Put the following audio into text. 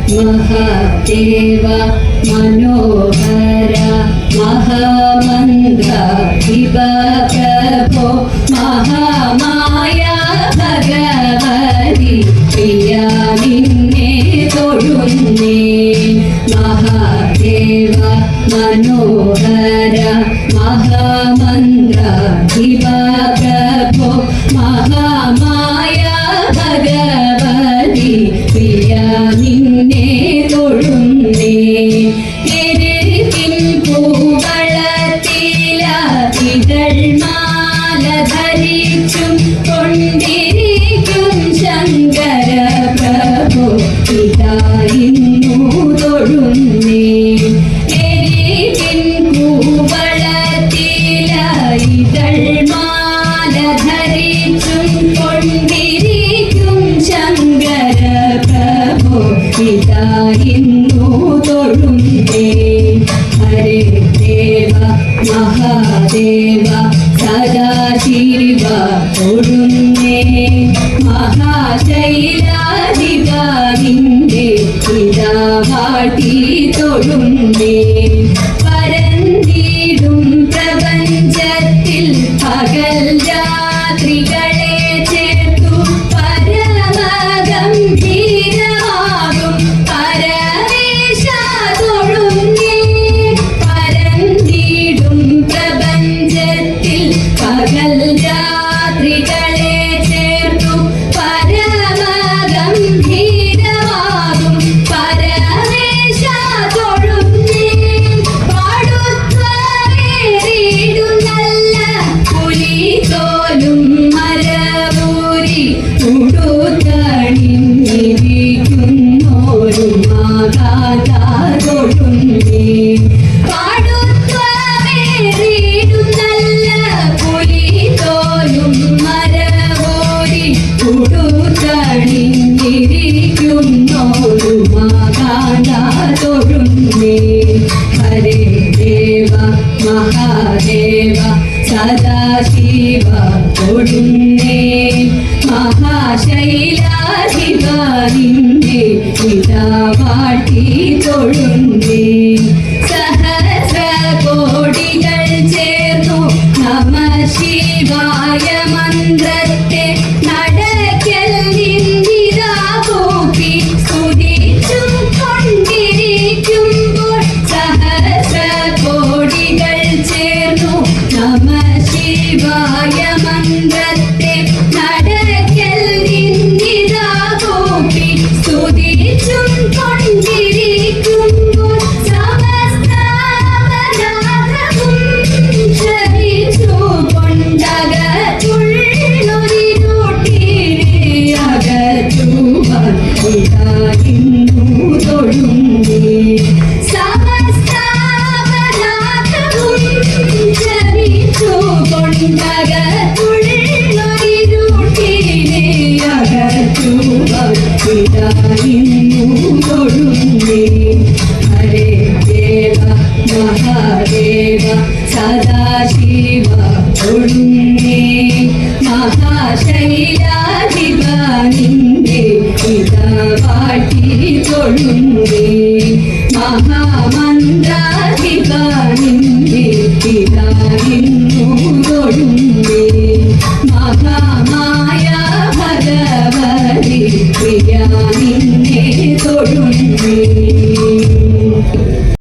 महादेव मनोहर महामन्त्र प्रभो महामाया भगवती प्रिया निन्ने തൊഴുന്നേ महादेव मनोहर महामन्त्र प्रभो महामाया भगवती प्रिया നിന്നെ തൊഴുന്നേ മാല ധരിച്ചും കൊണ്ടിരിക്കും ശങ്കര പ്രഭു ഇതായിരുന്നു തൊഴുന്നേ മാല ധരിച്ചും കൊണ്ടിരിക്കും ശങ്കര പ്രഭു ഇതായിരുന്നു തൊഴുന്നേ ഹരേ ദേവ महादेव सदाशिव തൊഴുന്നേ महाशैलाധിപ നിന്റെ ഇതാ വാട്ടി തൊഴുന്നേ പരന്നിടും പ്രപഞ്ചത്തിൽ പകൽ രാത്രികളെ ചേർത്തു പരമഗംഭീരമാകും പരമേശ തൊഴുന്നേ പ്രപഞ്ചത്തിൽ പകൽ രാത്രികളെ ചേർത്തു പരമഗംഭീരമാകും പരമേശ തൊഴുന്നേ പാടുന്നേറിയിടും നല്ല പുലിതോലും മരവൂരി ഉടുത്തണിഞ്ഞിരിക്കുന്നോരു മാതാ തൊഴുന്നേ ൊരു തൊഴുന്നേ ഹരേ ദേവ മഹാദേവ സദാശിവ തൊഴുന്നേ മഹാശൈലാധിപ നിന്റെ ഇതാ വാട്ടി തൊഴുന്നേ സഹസ്ര കോടികൾ ചേർന്നു നമ ശിവായ മന്ത്രത്തെ നടക്കൽ നിന്നിതാ കൂപ്പി സ്തുതിച്ചും കൊണ്ടിരിക്കുമ്പോൾ സഹസ്ര കോടികൾ ചേർന്നു നമ ശിവായ മന്ത്രത്തെ നടക്കൽ നിന്നിതാ കൂപ്പി സ്തുതിച്ചും കൊണ്ടിരിക്കുമ്പോൾ സമസ്താപരാധവും ക്ഷമിച്ചു ഹരേ ദേവ മഹാദേവ സദാശിവ തൊഴുന്നേ മഹാശൈലാധിപ നിന്റെ ഇതാ വാട്ടി തൊഴുന്നേ മഹാമന്ത്രാധിപ നിന്റെ ഇതായിരുന്നു തൊഴുന്നേ മഹാമായ ഭഗവതി പ്രിയ നിന്നെ തൊഴുന്നേ